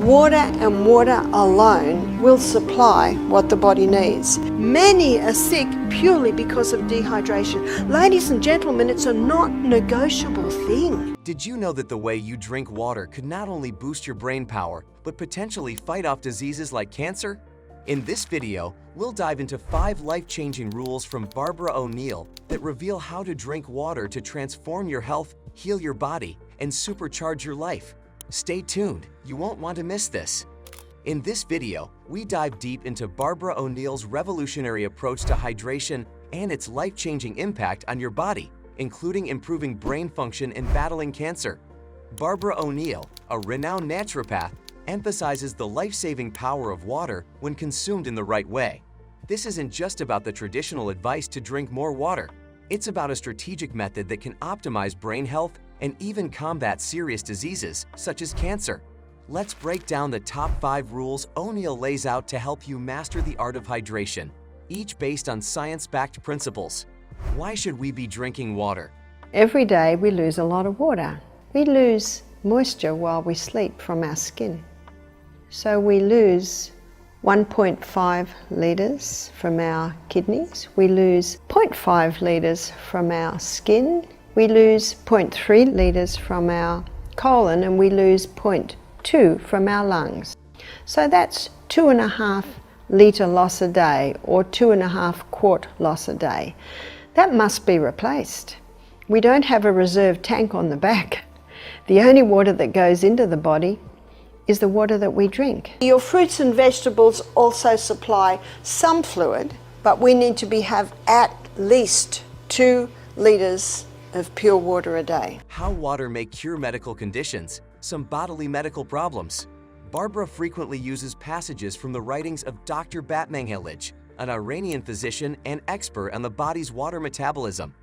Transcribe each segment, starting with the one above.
Water and water alone will supply what the body needs. Many are sick purely because of dehydration. Ladies and gentlemen, it's a not negotiable thing. Did you know that the way you drink water could not only boost your brain power, but potentially fight off diseases like cancer? In this video, we'll dive into 5 life-changing rules from Barbara O'Neill that reveal how to drink water to transform your health, heal your body, and supercharge your life. Stay tuned, you won't want to miss this. In this video, we dive deep into Barbara O'Neill's revolutionary approach to hydration and its life-changing impact on your body, including improving brain function and battling cancer. Barbara O'Neill, a renowned naturopath, emphasizes the life-saving power of water when consumed in the right way. This isn't just about the traditional advice to drink more water. It's about a strategic method that can optimize brain health and even combat serious diseases such as cancer. Let's break down the top 5 rules O'Neill lays out to help you master the art of hydration, each based on science-backed principles. Why should we be drinking water? Every day we lose a lot of water. We lose moisture while we sleep from our skin. So we lose 1.5 litres from our kidneys, we lose 0.5 litres from our skin, we lose 0.3 litres from our colon, and we lose 0.2 from our lungs. So that's 2.5 litre loss a day, or 2.5 quart loss a day. That must be replaced. We don't have a reserve tank on the back. The only water that goes into the body is the water that we drink. Your fruits and vegetables also supply some fluid, but we need to have at least 2 litres of pure water a day. How water may cure medical conditions, some bodily medical problems. Barbara frequently uses passages from the writings of Dr. Batmanghelidj, an Iranian physician and expert on the body's water metabolism.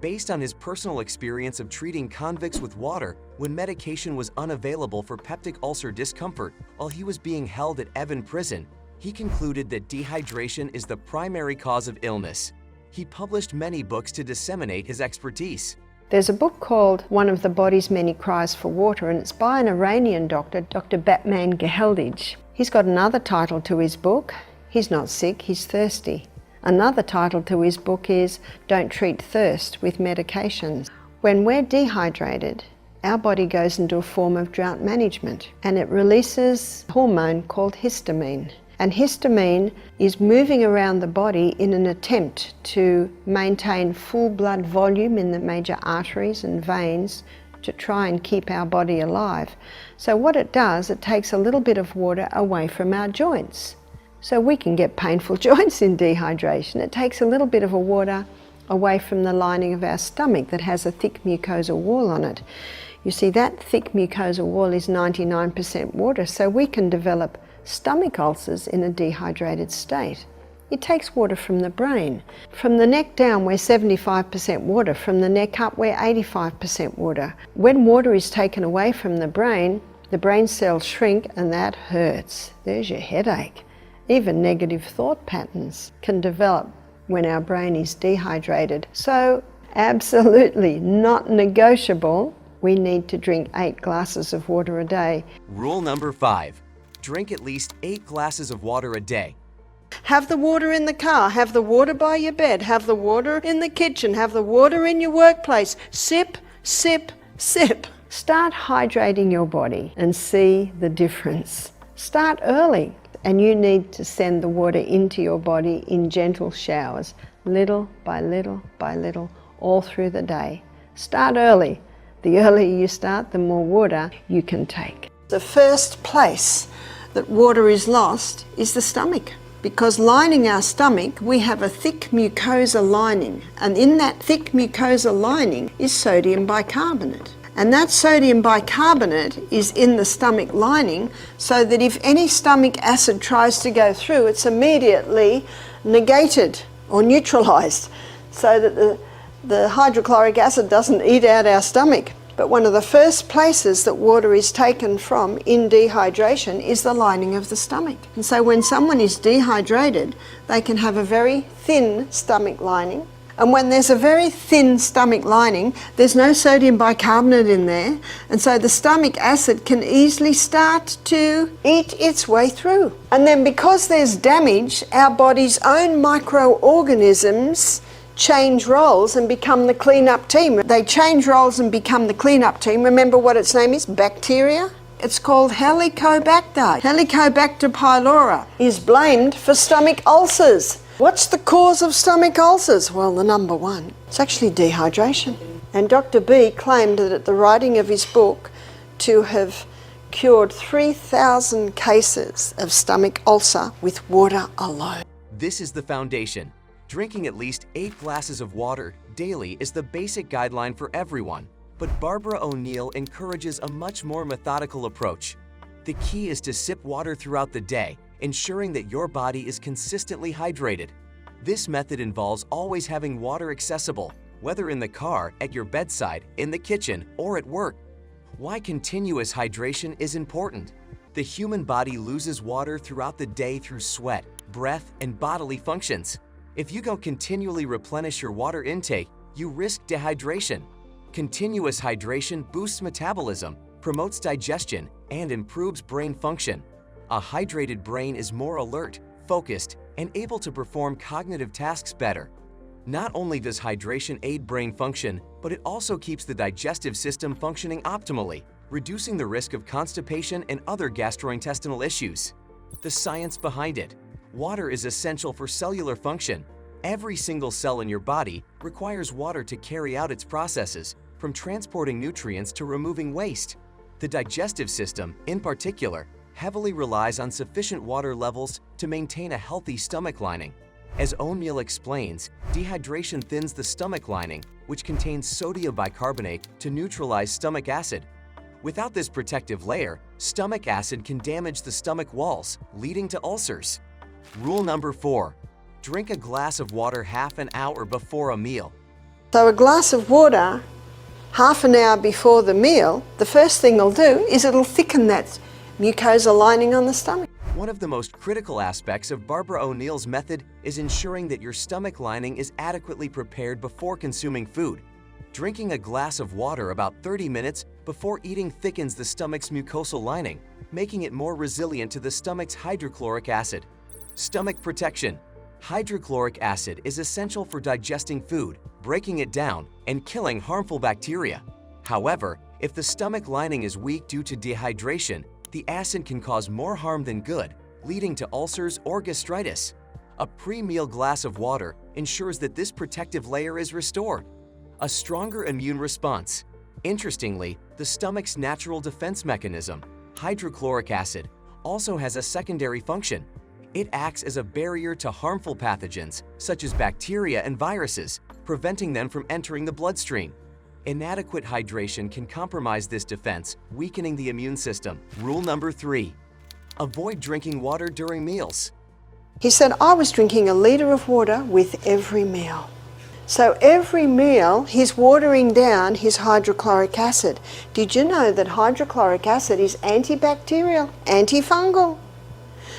Based on his personal experience of treating convicts with water when medication was unavailable for peptic ulcer discomfort while he was being held at Evin Prison, he concluded that dehydration is the primary cause of illness. He published many books to disseminate his expertise. There's a book called One of the Body's Many Cries for Water, and it's by an Iranian doctor, Dr. Batmanghelidj. He's got another title to his book. He's not sick, he's thirsty. Another title to his book is Don't Treat Thirst with Medications. When we're dehydrated, our body goes into a form of drought management, and it releases a hormone called histamine. And histamine is moving around the body in an attempt to maintain full blood volume in the major arteries and veins to try and keep our body alive. So what it does, it takes a little bit of water away from our joints. So we can get painful joints in dehydration. It takes a little bit of water away from the lining of our stomach that has a thick mucosal wall on it. You see, that thick mucosal wall is 99% water, so we can develop stomach ulcers in a dehydrated state. It takes water from the brain. From the neck down, we're 75% water. From the neck up, we're 85% water. When water is taken away from the brain cells shrink, and that hurts. There's your headache. Even negative thought patterns can develop when our brain is dehydrated. So absolutely not negotiable, we need to drink 8 glasses of water a day. Rule number 5, drink at least 8 glasses of water a day. Have the water in the car, have the water by your bed, have the water in the kitchen, have the water in your workplace. Sip, sip, sip. Start hydrating your body and see the difference. Start early. And you need to send the water into your body in gentle showers, little by little by little, all through the day. Start early. The earlier you start, the more water you can take. The first place that water is lost is the stomach, because lining our stomach, we have a thick mucosa lining, and in that thick mucosa lining is sodium bicarbonate. And that sodium bicarbonate is in the stomach lining, so that if any stomach acid tries to go through, it's immediately negated or neutralized, so that the hydrochloric acid doesn't eat out our stomach. But one of the first places that water is taken from in dehydration is the lining of the stomach. And so when someone is dehydrated, they can have a very thin stomach lining, And when there's a very thin stomach lining, there's no sodium bicarbonate in there, and so the stomach acid can easily start to eat its way through. And then because there's damage, our body's own microorganisms change roles and become the cleanup team. They change roles and become the cleanup team. Remember what its name is? Bacteria? It's called Helicobacter. Helicobacter pylori is blamed for stomach ulcers. What's the cause of stomach ulcers? Well, the number one, it's actually dehydration. And Dr. B claimed that at the writing of his book to have cured 3,000 cases of stomach ulcer with water alone. This is the foundation. Drinking at least 8 glasses of water daily is the basic guideline for everyone. But Barbara O'Neill encourages a much more methodical approach. The key is to sip water throughout the day, ensuring that your body is consistently hydrated. This method involves always having water accessible, whether in the car, at your bedside, in the kitchen, or at work. Why continuous hydration is important. The human body loses water throughout the day through sweat, breath, and bodily functions. If you don't continually replenish your water intake, you risk dehydration. Continuous hydration boosts metabolism, promotes digestion, and improves brain function. A hydrated brain is more alert, focused, and able to perform cognitive tasks better. Not only does hydration aid brain function, but it also keeps the digestive system functioning optimally, reducing the risk of constipation and other gastrointestinal issues. The science behind it. Water is essential for cellular function. Every single cell in your body requires water to carry out its processes, from transporting nutrients to removing waste. The digestive system, in particular, heavily relies on sufficient water levels to maintain a healthy stomach lining. As O'Neill explains, dehydration thins the stomach lining, which contains sodium bicarbonate to neutralize stomach acid. Without this protective layer, stomach acid can damage the stomach walls, leading to ulcers. Rule number 4. Drink a glass of water half an hour before a meal. So a glass of water half an hour before the meal, the first thing it'll do is it'll thicken that mucosa lining on the stomach. One of the most critical aspects of Barbara O'Neill's method is ensuring that your stomach lining is adequately prepared before consuming food. Drinking a glass of water about 30 minutes before eating thickens the stomach's mucosal lining, making it more resilient to the stomach's hydrochloric acid. Stomach protection. Hydrochloric acid is essential for digesting food, breaking it down, and killing harmful bacteria. However, if the stomach lining is weak due to dehydration, the acid can cause more harm than good, leading to ulcers or gastritis. A pre-meal glass of water ensures that this protective layer is restored. A stronger immune response. Interestingly, the stomach's natural defense mechanism, hydrochloric acid, also has a secondary function. It acts as a barrier to harmful pathogens, such as bacteria and viruses, preventing them from entering the bloodstream. Inadequate hydration can compromise this defense, weakening the immune system. Rule number 3. Avoid drinking water during meals. He said, I was drinking a litre of water with every meal. So every meal, he's watering down his hydrochloric acid. Did you know that hydrochloric acid is antibacterial, antifungal?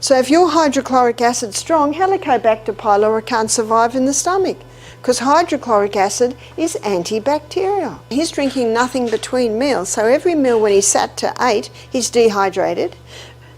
So if your hydrochloric acid's strong, Helicobacter pylori can't survive in the stomach, because hydrochloric acid is antibacterial. He's drinking nothing between meals, so every meal when he sat to 8, he's dehydrated,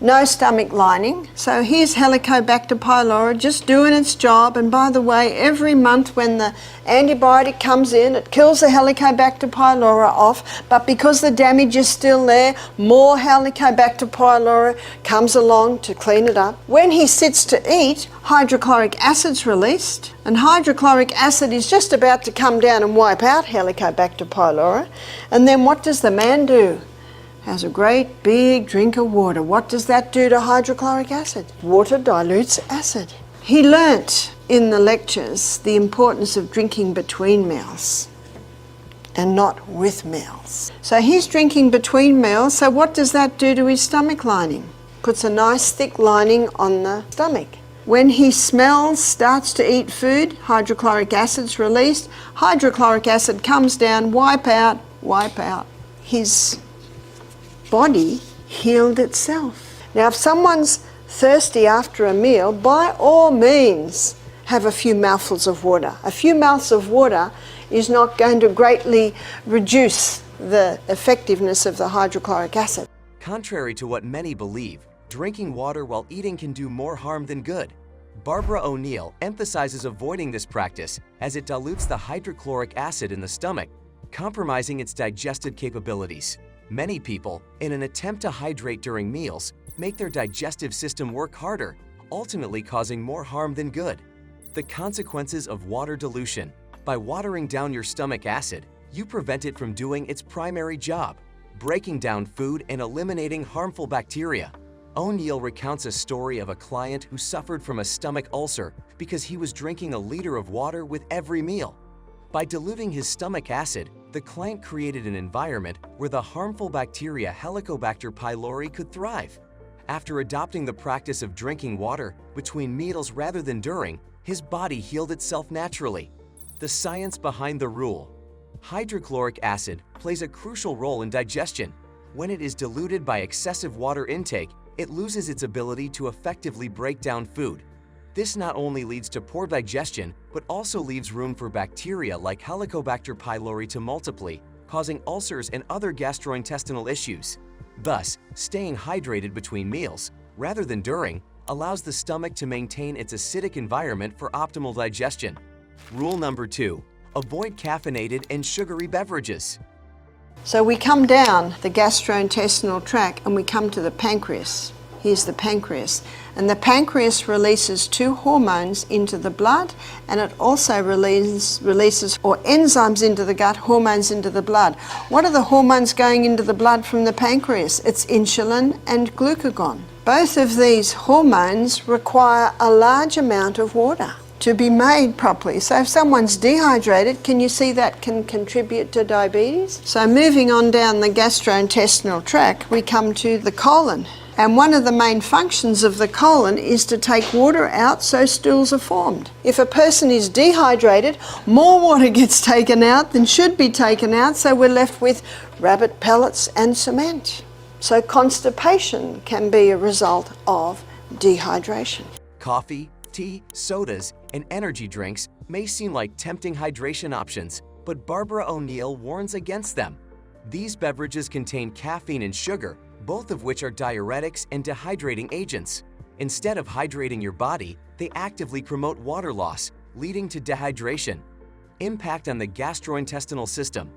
no stomach lining. So here's Helicobacter pylori just doing its job. And by the way, every month when the antibiotic comes in, it kills the Helicobacter pylori off, but because the damage is still there, more Helicobacter pylori comes along to clean it up. When he sits to eat, hydrochloric acid's released, and hydrochloric acid is just about to come down and wipe out Helicobacter pylori. And then what does the man do? Has a great big drink of water. What does that do to hydrochloric acid? Water dilutes acid. He learnt in the lectures the importance of drinking between meals and not with meals. So he's drinking between meals, so what does that do to his stomach lining? Puts a nice thick lining on the stomach. When he smells, starts to eat food, hydrochloric acid's released, hydrochloric acid comes down, wipe out. His body healed itself. Now if someone's thirsty after a meal, by all means have a few mouthfuls of water. A few mouths of water is not going to greatly reduce the effectiveness of the hydrochloric acid. Contrary to what many believe, drinking water while eating can do more harm than good. Barbara O'Neill emphasizes avoiding this practice as it dilutes the hydrochloric acid in the stomach, compromising its digestive capabilities. Many people, in an attempt to hydrate during meals, make their digestive system work harder, ultimately causing more harm than good. The consequences of water dilution. By watering down your stomach acid, you prevent it from doing its primary job, breaking down food and eliminating harmful bacteria. O'Neill recounts a story of a client who suffered from a stomach ulcer because he was drinking a liter of water with every meal. By diluting his stomach acid, the client created an environment where the harmful bacteria Helicobacter pylori could thrive. After adopting the practice of drinking water between meals rather than during, his body healed itself naturally. The science behind the rule. Hydrochloric acid plays a crucial role in digestion. When it is diluted by excessive water intake, it loses its ability to effectively break down food. This not only leads to poor digestion, but also leaves room for bacteria like Helicobacter pylori to multiply, causing ulcers and other gastrointestinal issues. Thus, staying hydrated between meals, rather than during, allows the stomach to maintain its acidic environment for optimal digestion. Rule number 2. Avoid caffeinated and sugary beverages. So we come down the gastrointestinal tract and we come to the pancreas. Here's the pancreas. And the pancreas releases 2 hormones into the blood, and it also releases enzymes into the gut, hormones into the blood. What are the hormones going into the blood from the pancreas? It's insulin and glucagon. Both of these hormones require a large amount of water to be made properly. So if someone's dehydrated, can you see that can contribute to diabetes? So moving on down the gastrointestinal tract, we come to the colon. And one of the main functions of the colon is to take water out so stools are formed. If a person is dehydrated, more water gets taken out than should be taken out, so we're left with rabbit pellets and cement. So constipation can be a result of dehydration. Coffee, tea, sodas, and energy drinks may seem like tempting hydration options, but Barbara O'Neill warns against them. These beverages contain caffeine and sugar, both of which are diuretics and dehydrating agents. Instead of hydrating your body, they actively promote water loss, leading to dehydration. Impact on the gastrointestinal system.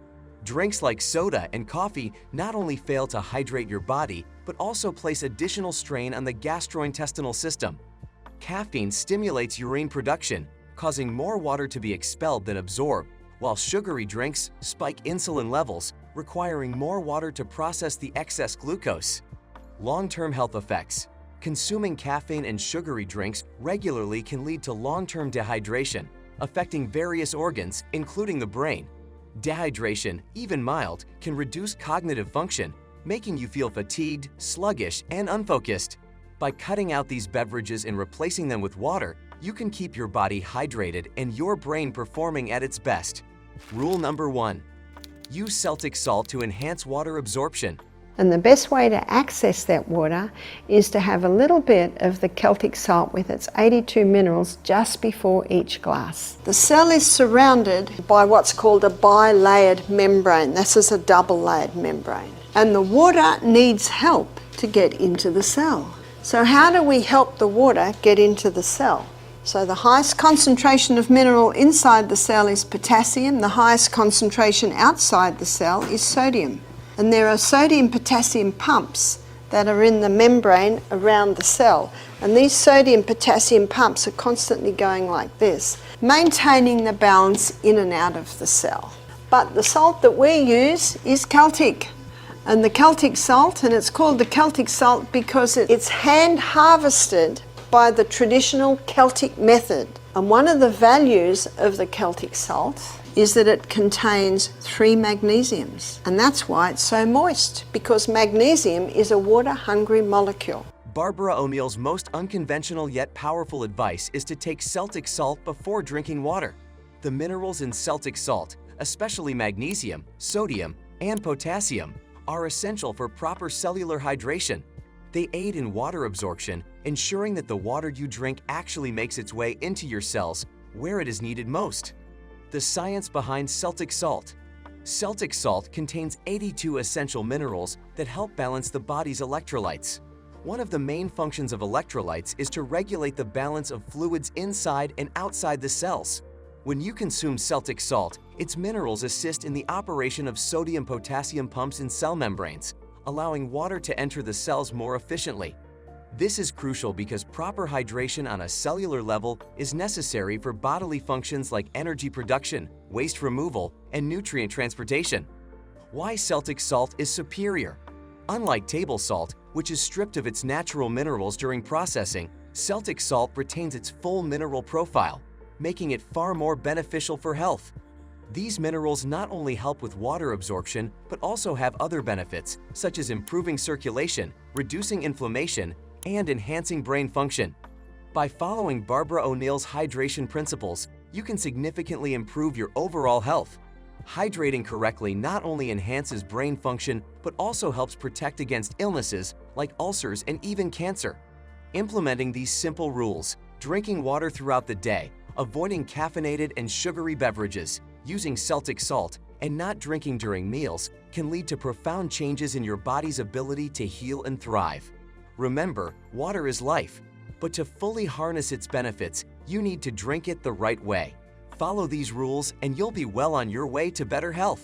Drinks like soda and coffee not only fail to hydrate your body, but also place additional strain on the gastrointestinal system. Caffeine stimulates urine production, causing more water to be expelled than absorbed, while sugary drinks spike insulin levels, requiring more water to process the excess glucose. Long-term health effects. Consuming caffeine and sugary drinks regularly can lead to long-term dehydration, affecting various organs, including the brain. Dehydration, even mild, can reduce cognitive function, making you feel fatigued, sluggish, and unfocused. By cutting out these beverages and replacing them with water, you can keep your body hydrated and your brain performing at its best. Rule number 1. Use Celtic salt to enhance water absorption. And the best way to access that water is to have a little bit of the Celtic salt with its 82 minerals just before each glass. The cell is surrounded by what's called a bilayered membrane. This is a double-layered membrane. And the water needs help to get into the cell. So how do we help the water get into the cell? So the highest concentration of mineral inside the cell is potassium. The highest concentration outside the cell is sodium. And there are sodium-potassium pumps that are in the membrane around the cell. And these sodium-potassium pumps are constantly going like this, maintaining the balance in and out of the cell. But the salt that we use is Celtic. And the Celtic salt, and it's called the Celtic salt because it's hand harvested by the traditional Celtic method. And one of the values of the Celtic salt is that it contains 3 magnesiums. And that's why it's so moist, because magnesium is a water-hungry molecule. Barbara O'Neill's most unconventional yet powerful advice is to take Celtic salt before drinking water. The minerals in Celtic salt, especially magnesium, sodium, and potassium, are essential for proper cellular hydration. They aid in water absorption, ensuring that the water you drink actually makes its way into your cells where it is needed most. The science behind Celtic salt. Celtic salt contains 82 essential minerals that help balance the body's electrolytes. One of the main functions of electrolytes is to regulate the balance of fluids inside and outside the cells. When you consume Celtic salt, its minerals assist in the operation of sodium-potassium pumps in cell membranes, allowing water to enter the cells more efficiently. This is crucial because proper hydration on a cellular level is necessary for bodily functions like energy production, waste removal, and nutrient transportation. Why Celtic salt is superior? Unlike table salt, which is stripped of its natural minerals during processing, Celtic salt retains its full mineral profile, making it far more beneficial for health. These minerals not only help with water absorption, but also have other benefits, such as improving circulation, reducing inflammation, and enhancing brain function. By following Barbara O'Neill's hydration principles, you can significantly improve your overall health. Hydrating correctly not only enhances brain function, but also helps protect against illnesses like ulcers and even cancer. Implementing these simple rules, drinking water throughout the day, avoiding caffeinated and sugary beverages, using Celtic salt, and not drinking during meals can lead to profound changes in your body's ability to heal and thrive. Remember, water is life, but to fully harness its benefits, you need to drink it the right way. Follow these rules and you'll be well on your way to better health.